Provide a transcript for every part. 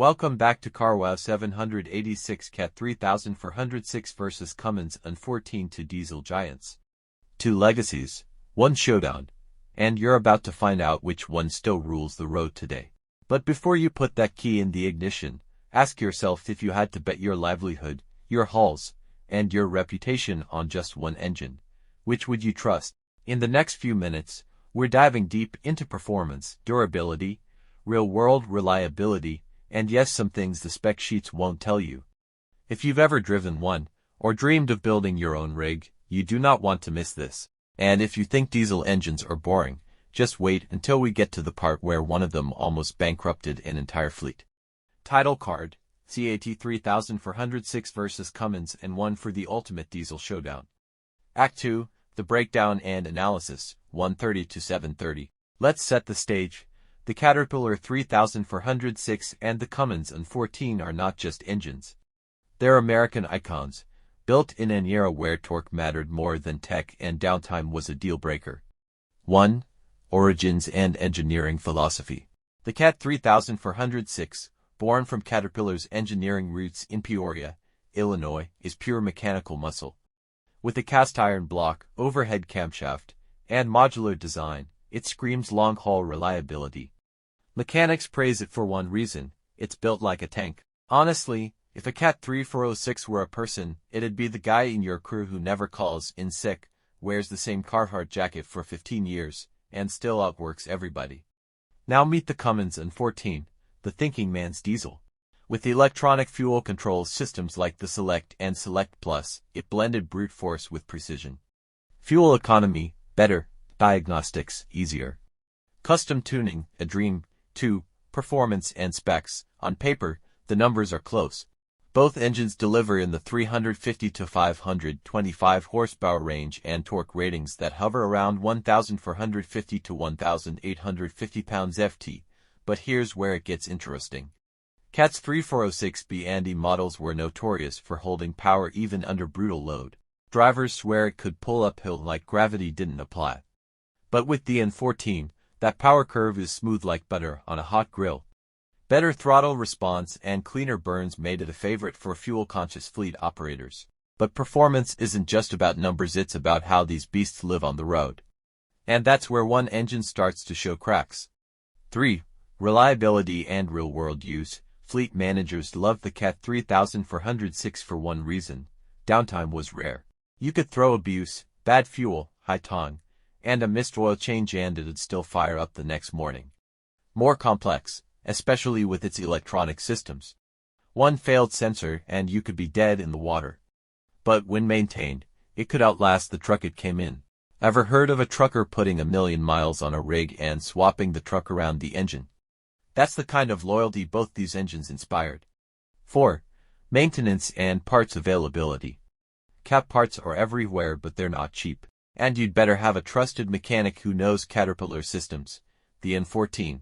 Welcome back to CarWow 786 Cat 3406 vs Cummins N14 to diesel giants. 2 legacies, 1 showdown, and you're about to find out which one still rules the road today. But before you put that key in the ignition, ask yourself if you had to bet your livelihood, your hauls, and your reputation on just one engine, which would you trust? In the next few minutes, we're diving deep into performance, durability, real-world reliability, and yes, some things the spec sheets won't tell you. If you've ever driven one, or dreamed of building your own rig, you do not want to miss this. And if you think diesel engines are boring, just wait until we get to the part where one of them almost bankrupted an entire fleet. Title card, CAT 3406 vs Cummins N14 for the ultimate diesel showdown. Act 2, the breakdown and analysis, 1:30 to 7:30. Let's set the stage. The Caterpillar 3406 and the Cummins N14 are not just engines. They're American icons, built in an era where torque mattered more than tech and downtime was a deal-breaker. 1. Origins and engineering philosophy. The Cat 3406, born from Caterpillar's engineering roots in Peoria, Illinois, is pure mechanical muscle. With a cast-iron block, overhead camshaft, and modular design, it screams long-haul reliability. Mechanics praise it for one reason: it's built like a tank. Honestly, if a Cat 3406 were a person, it'd be the guy in your crew who never calls in sick, wears the same Carhartt jacket for 15 years, and still outworks everybody. Now meet the Cummins N14, the thinking man's diesel. With electronic fuel control systems like the Select and Select Plus, it blended brute force with precision. Fuel economy, better. Diagnostics, easier. Custom tuning, a dream. 2. Performance and specs. On paper, the numbers are close. Both engines deliver in the 350 to 525 horsepower range and torque ratings that hover around 1,450 to 1,850 pounds-ft. But here's where it gets interesting. Cat's 3406B and E models were notorious for holding power even under brutal load. Drivers swear it could pull uphill like gravity didn't apply. But with the N14, that power curve is smooth like butter on a hot grill. Better throttle response and cleaner burns made it a favorite for fuel-conscious fleet operators. But performance isn't just about numbers, it's about how these beasts live on the road. And that's where one engine starts to show cracks. 3. Reliability and real-world use. Fleet managers loved the Cat 3406 for one reason: downtime was rare. You could throw abuse, bad fuel, high tongue, and a missed oil change and it'd still fire up the next morning. More complex, especially with its electronic systems. One failed sensor and you could be dead in the water. But when maintained, it could outlast the truck it came in. Ever heard of a trucker putting 1,000,000 miles on a rig and swapping the truck around the engine? That's the kind of loyalty both these engines inspired. 4. Maintenance and parts availability. Cat parts are everywhere, but they're not cheap. And you'd better have a trusted mechanic who knows Caterpillar systems. The N14.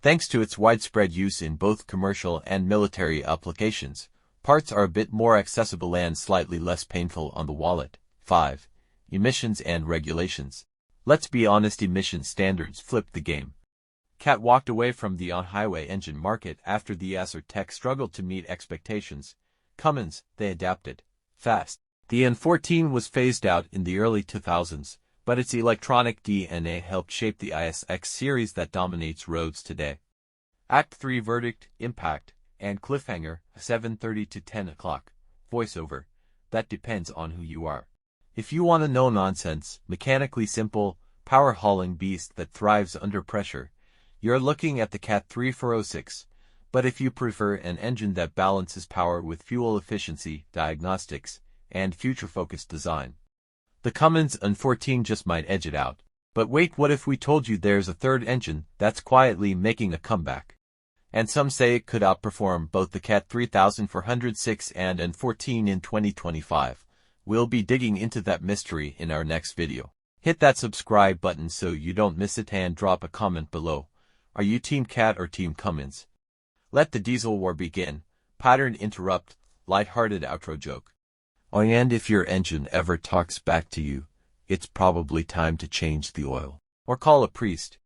Thanks to its widespread use in both commercial and military applications, parts are a bit more accessible and slightly less painful on the wallet. 5. Emissions and regulations. Let's be honest, emission standards flipped the game. Cat walked away from the on-highway engine market after the ASR tech struggled to meet expectations. Cummins, they adapted fast. The N14 was phased out in the early 2000s, but its electronic DNA helped shape the ISX series that dominates roads today. Act 3 verdict, impact, and cliffhanger, 7:30 to 10 o'clock. Voiceover. That depends on who you are. If you want a no-nonsense, mechanically simple, power-hauling beast that thrives under pressure, you're looking at the Cat 3406. But if you prefer an engine that balances power with fuel efficiency, diagnostics, and future-focused design, the Cummins N14 just might edge it out. But wait, what if we told you there's a third engine that's quietly making a comeback? And some say it could outperform both the Cat 3406 and N14 in 2025. We'll be digging into that mystery in our next video. Hit that subscribe button so you don't miss it and drop a comment below. Are you Team Cat or Team Cummins? Let the diesel war begin. Pattern interrupt, light-hearted outro joke. Oh, and if your engine ever talks back to you, it's probably time to change the oil. Or call a priest.